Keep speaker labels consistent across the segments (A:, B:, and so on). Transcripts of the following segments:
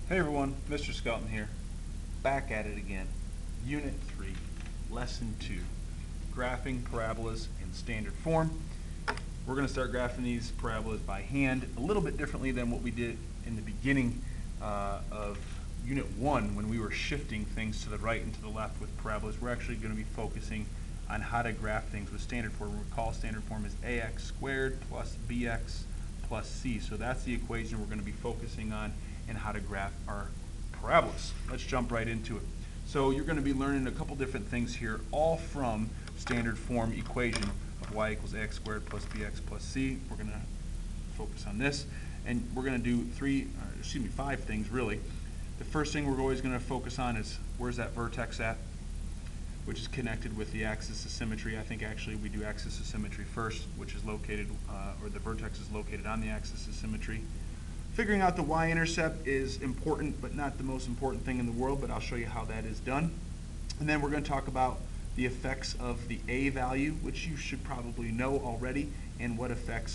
A: Hey everyone, Mr. Skelton here, back at it again. Unit 3, Lesson 2, Graphing Parabolas in Standard Form. We're going to start graphing these parabolas by hand, a little bit differently than what we did in the beginning of Unit 1 when we were shifting things to the right and to the left with parabolas. We're actually going to be focusing on how to graph things with standard form. Recall standard form is ax squared plus bx plus c. So that's the equation we're going to be focusing on and how to graph our parabolas. Let's jump right into it. So you're going to be learning a couple different things here, all from standard form equation of y equals ax squared plus bx plus c. We're going to focus on this, and we're going to do five things really. The first thing we're always going to focus on is where's that vertex at, which is connected with the axis of symmetry. I think actually we do axis of symmetry first, which is located, or the vertex is located on the axis of symmetry. Figuring out the y-intercept is important, but not the most important thing in the world, but I'll show you how that is done. And then we're going to talk about the effects of the a value, which you should probably know already, and what effect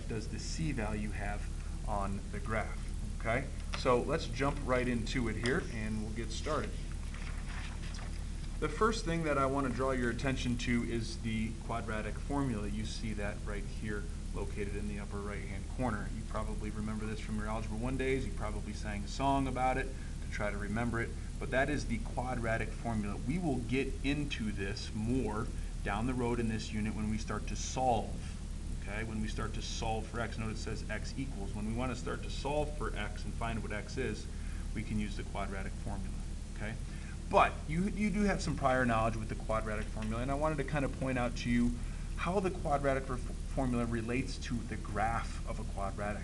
A: does the c value have on the graph. Okay, so let's jump right into it here, and we'll get started. The first thing that I want to draw your attention to is the quadratic formula. You see that right here, located in the upper right-hand corner. You probably remember this from your Algebra 1 days. You probably sang a song about it to try to remember it. But that is the quadratic formula. We will get into this more down the road in this unit when we start to solve. Okay, when we start to solve for x. Notice it says x equals. When we want to start to solve for x and find what x is, we can use the quadratic formula. Okay, but you do have some prior knowledge with the quadratic formula, and I wanted to kind of point out to you how the quadratic formula relates to the graph of a quadratic.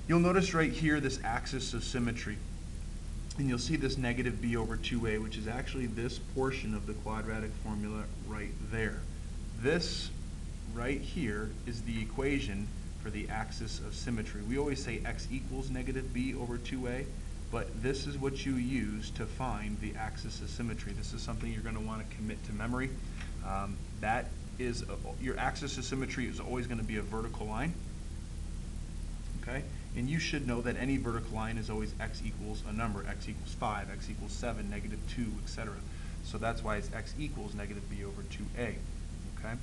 A: You'll notice right here this axis of symmetry, and you'll see this negative b over 2a, which is actually this portion of the quadratic formula right there. This right here is the equation for the axis of symmetry. We always say x equals negative b over 2a, but this is what you use to find the axis of symmetry. This is something you're going to want to commit to memory. Your axis of symmetry is always going to be a vertical line. Okay, and you should know that any vertical line is always x equals a number, x equals 5, x equals 7, negative 2, etc. So that's why it's x equals negative b over 2a. Okay,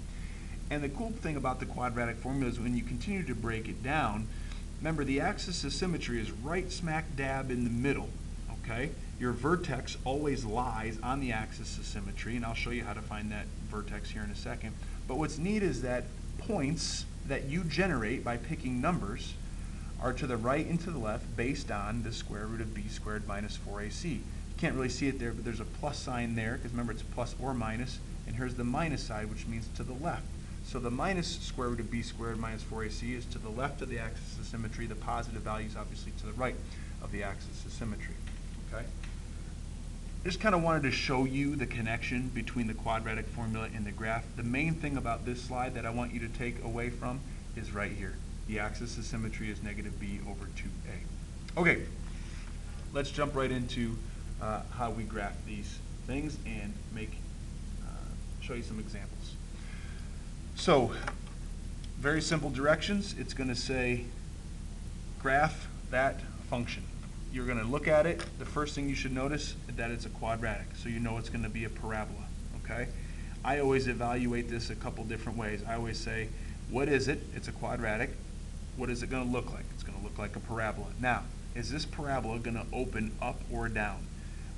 A: and the cool thing about the quadratic formula is when you continue to break it down, remember the axis of symmetry is right smack dab in the middle. Okay, your vertex always lies on the axis of symmetry, and I'll show you how to find that vertex here in a second. But what's neat is that points that you generate by picking numbers are to the right and to the left based on the square root of b squared minus 4ac. You can't really see it there, but there's a plus sign there, because remember it's plus or minus, and here's the minus side, which means to the left. So the minus square root of b squared minus 4ac is to the left of the axis of symmetry. The positive value is obviously to the right of the axis of symmetry. Okay? I just kind of wanted to show you the connection between the quadratic formula and the graph. The main thing about this slide that I want you to take away from is right here. The axis of symmetry is negative b over 2a. Okay, let's jump right into how we graph these things and show you some examples. So, very simple directions. It's going to say graph that function. You're going to look at it. The first thing you should notice is that it's a quadratic, so you know it's going to be a parabola. Okay? I always evaluate this a couple different ways. I always say, what is it? It's a quadratic. What is it going to look like? It's going to look like a parabola. Now, is this parabola going to open up or down?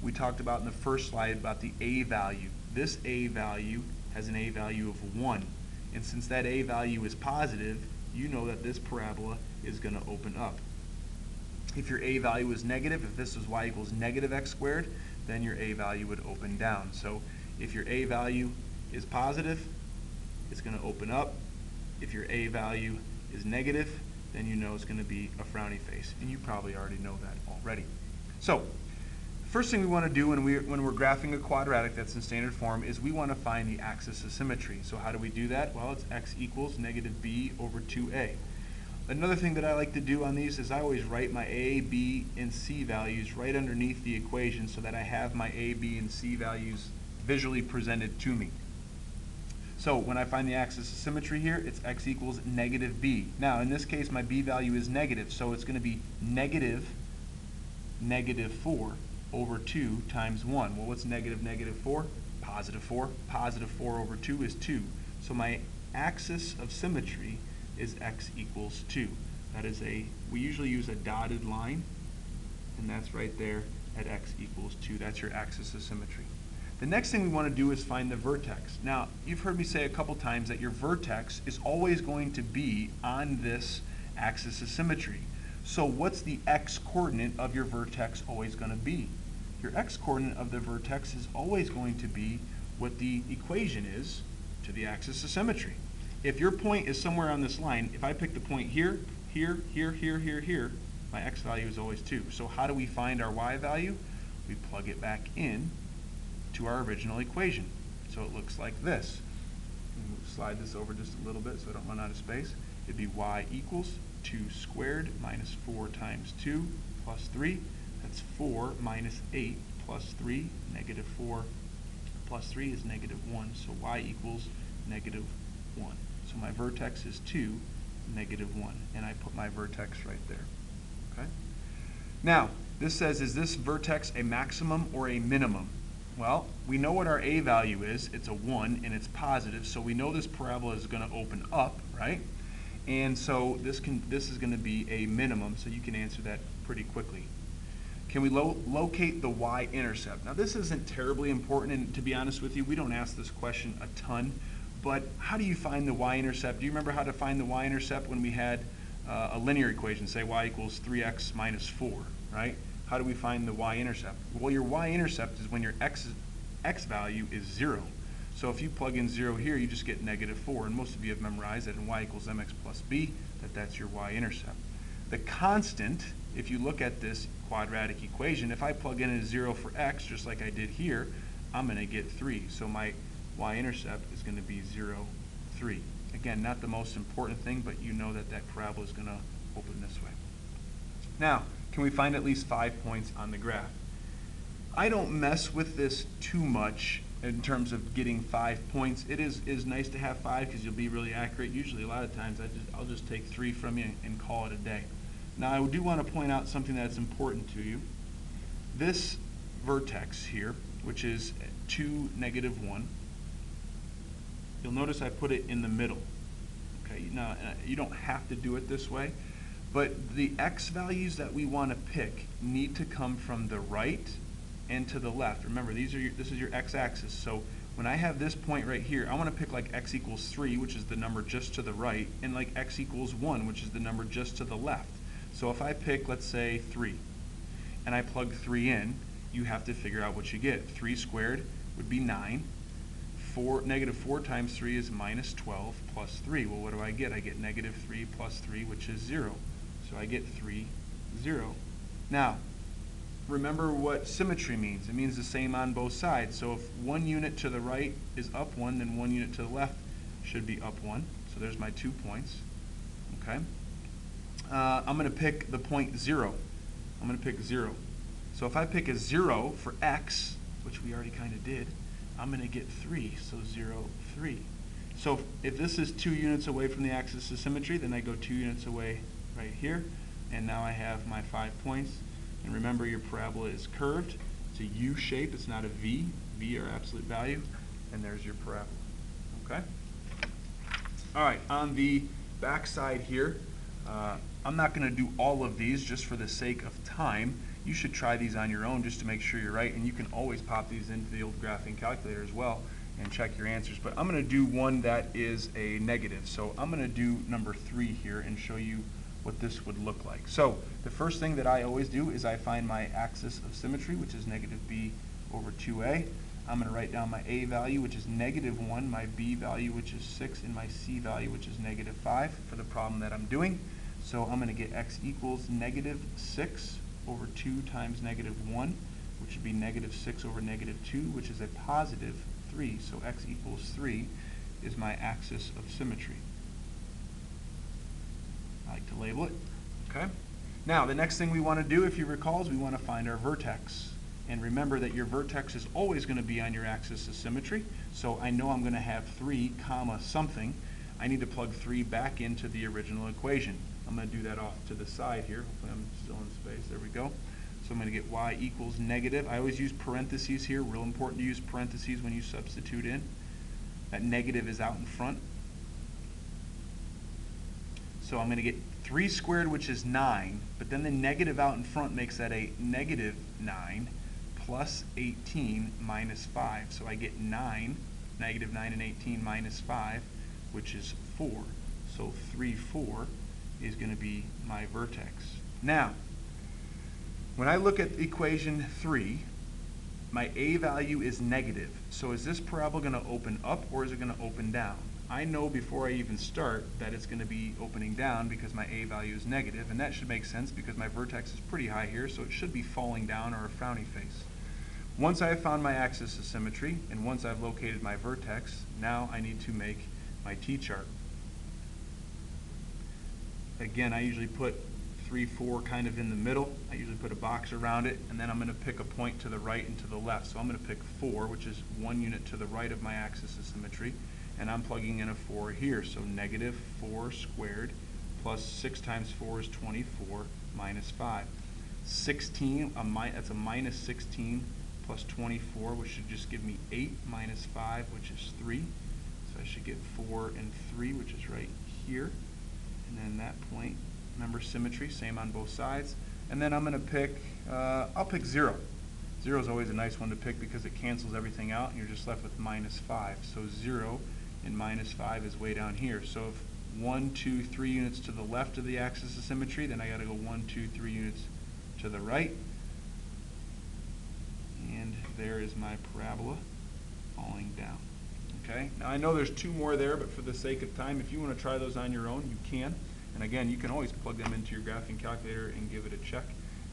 A: We talked about in the first slide about the a value. This a value has an a value of 1. And since that a value is positive, you know that this parabola is going to open up. If your a value is negative, if this is y equals negative x squared, then your a value would open down. So if your a value is positive, it's going to open up. If your a value is negative, then you know it's going to be a frowny face. And you probably already know that already. So first thing we want to do when we're graphing a quadratic that's in standard form is we want to find the axis of symmetry. So how do we do that? Well, it's x equals negative b over 2a. Another thing that I like to do on these is I always write my a, b, and c values right underneath the equation so that I have my a, b, and c values visually presented to me. So when I find the axis of symmetry here, it's x equals negative b. Now, in this case, my b value is negative, so it's going to be negative 4 over 2 times 1. Well, what's negative 4? Positive 4. Positive 4 over 2 is 2. So my axis of symmetry is x equals 2. That is we usually use a dotted line, and that's right there at x equals 2. That's your axis of symmetry. The next thing we want to do is find the vertex. Now, you've heard me say a couple times that your vertex is always going to be on this axis of symmetry. So what's the x-coordinate of your vertex always going to be? Your x-coordinate of the vertex is always going to be what the equation is to the axis of symmetry. If your point is somewhere on this line, if I pick the point here, here, here, here, here, here, my x value is always 2. So how do we find our y value? We plug it back in to our original equation. So it looks like this. Slide this over just a little bit so I don't run out of space. It'd be y equals 2 squared minus 4 times 2 plus 3. That's 4 minus 8 plus 3. Negative 4 plus 3 is negative 1. So y equals negative 1. So my vertex is 2, negative 1. And I put my vertex right there. Okay? Now, this says, is this vertex a maximum or a minimum? Well, we know what our a value is. It's a 1 and it's positive, so we know this parabola is going to open up, right? And so this is going to be a minimum, so you can answer that pretty quickly. Can we locate the y-intercept? Now, this isn't terribly important, and to be honest with you, we don't ask this question a ton, but how do you find the y-intercept? Do you remember how to find the y-intercept when we had a linear equation, say y equals 3x minus 4, right? How do we find the y-intercept? Well, your y-intercept is when your x value is 0. So if you plug in 0 here, you just get negative 4. And most of you have memorized that in y equals mx plus b, that's your y-intercept. The constant, if you look at this quadratic equation, if I plug in a 0 for x, just like I did here, I'm going to get 3. So my y-intercept is going to be 0, 3. Again, not the most important thing, but you know that that parabola is going to open this way. Now, can we find at least 5 points on the graph? I don't mess with this too much in terms of getting 5 points. It is nice to have 5 because you'll be really accurate. Usually, a lot of times, I'll just take 3 from you and call it a day. Now, I do want to point out something that's important to you. This vertex here, which is 2, negative 1, you'll notice I put it in the middle. Okay, now you don't have to do it this way, but the x values that we want to pick need to come from the right and to the left. Remember, this is your x-axis. So when I have this point right here, I want to pick like x equals 3, which is the number just to the right, and like x equals 1, which is the number just to the left. So if I pick, let's say, 3, and I plug 3 in, you have to figure out what you get. 3 squared would be 9. Negative 4 times 3 is minus 12 plus 3. Well, what do I get? I get negative 3 plus 3, which is 0. So I get 3, 0. Now, remember what symmetry means. It means the same on both sides. So if one unit to the right is up 1, then one unit to the left should be up 1. So there's my 2 points. Okay. I'm going to pick the point 0. I'm going to pick 0. So if I pick a 0 for x, which we already kind of did, I'm going to get 3. So 0, 3. So if this is 2 units away from the axis of symmetry, then I go 2 units away right here. And now I have my 5 points. And remember, your parabola is curved. It's a U shape. It's not a V. V are absolute value. And there's your parabola. Okay? All right. On the back side here, I'm not going to do all of these just for the sake of time. You should try these on your own just to make sure you're right. And you can always pop these into the old graphing calculator as well and check your answers. But I'm going to do one that is a negative. So I'm going to do number 3 here and show you what this would look like. So the first thing that I always do is I find my axis of symmetry, which is negative b over 2a. I'm going to write down my a value, which is negative 1, my b value, which is 6, and my c value, which is negative 5 for the problem that I'm doing. So I'm going to get x equals negative 6 over 2 times negative 1, which would be negative 6 over negative 2, which is a positive 3. So x equals 3 is my axis of symmetry. I like to label it. Okay. Now, the next thing we want to do, if you recall, is we want to find our vertex. And remember that your vertex is always going to be on your axis of symmetry. So I know I'm going to have 3 comma something. I need to plug 3 back into the original equation. I'm going to do that off to the side here. Hopefully I'm still in space. There we go. So I'm going to get y equals negative. I always use parentheses here. Real important to use parentheses when you substitute in. That negative is out in front. So I'm going to get 3 squared, which is 9, but then the negative out in front makes that a negative 9 plus 18 minus 5. So I get 9, negative 9 and 18 minus 5, which is 4. So 3, 4 is going to be my vertex. Now, when I look at equation 3, my a value is negative. So is this parabola going to open up or is it going to open down? I know before I even start that it's going to be opening down because my a value is negative, and that should make sense because my vertex is pretty high here, so it should be falling down or a frowny face. Once I have found my axis of symmetry and once I've located my vertex, now I need to make my t-chart. Again, I usually put 3, 4 kind of in the middle. I usually put a box around it, and then I'm going to pick a point to the right and to the left. So I'm going to pick 4, which is 1 unit to the right of my axis of symmetry, and I'm plugging in a 4 here. So negative 4 squared plus 6 times 4 is 24 minus 5. 16, that's a minus 16 plus 24, which should just give me 8 minus 5, which is 3. So I should get 4 and 3, which is right here. And then that point, remember symmetry, same on both sides. And then I'm going to pick, I'll pick 0. 0 is always a nice one to pick because it cancels everything out and you're just left with minus 5. So 0 and minus 5 is way down here. So if 1, 2, 3 units to the left of the axis of symmetry, then I got to go 1, 2, 3 units to the right. And there is my parabola falling down. Okay, now I know there's 2 more there, but for the sake of time, if you want to try those on your own, you can. And again, you can always plug them into your graphing calculator and give it a check,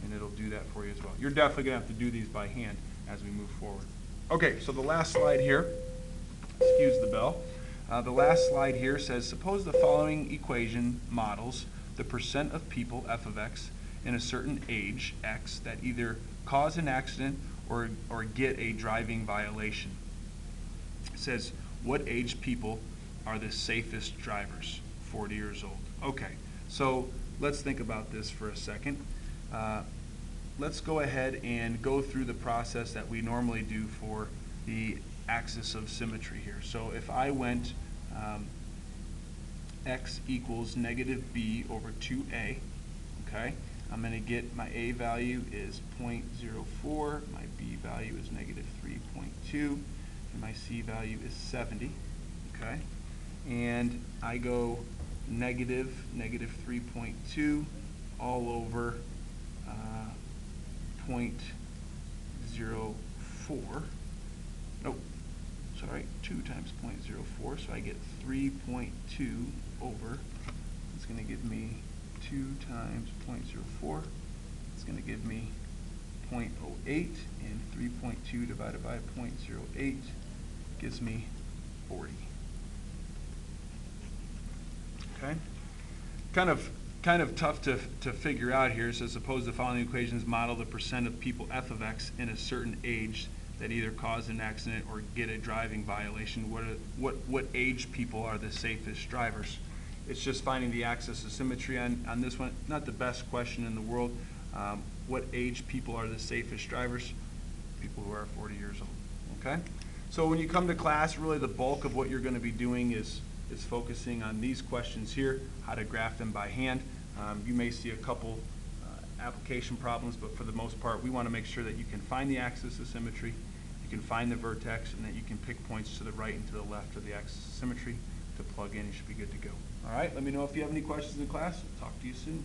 A: and it'll do that for you as well. You're definitely going to have to do these by hand as we move forward. Okay, so the last slide here, excuse the bell. The last slide here says, suppose the following equation models the percent of people, f of x, in a certain age, x, that either cause an accident or get a driving violation. It says, what age people are the safest drivers? 40 years old. Okay, so let's think about this for a second. Let's go ahead and go through the process that we normally do for the axis of symmetry here. So if I went x equals negative b over 2a, okay, I'm going to get my a value is 0.04, my b value is negative 3.2, and my c value is 70, okay? And I go negative 3.2 all over 0.04. Nope, sorry, 2 times 0.04, so I get 3.2 over, it's going to give me 2 times 0.04, it's going to give me 0.08, and 3.2 divided by 0.08 gives me 40. Okay, kind of tough to figure out here. So suppose the following equations model the percent of people f of x in a certain age that either cause an accident or get a driving violation. What age people are the safest drivers? It's just finding the axis of symmetry on this one. Not the best question in the world. What age people are the safest drivers? People who are 40 years old. Okay, so when you come to class, really the bulk of what you're going to be doing is focusing on these questions here, how to graph them by hand. You may see a couple application problems, but for the most part, we want to make sure that you can find the axis of symmetry, you can find the vertex, and that you can pick points to the right and to the left of the axis of symmetry to plug in. You should be good to go. All right, let me know if you have any questions in class. Talk to you soon.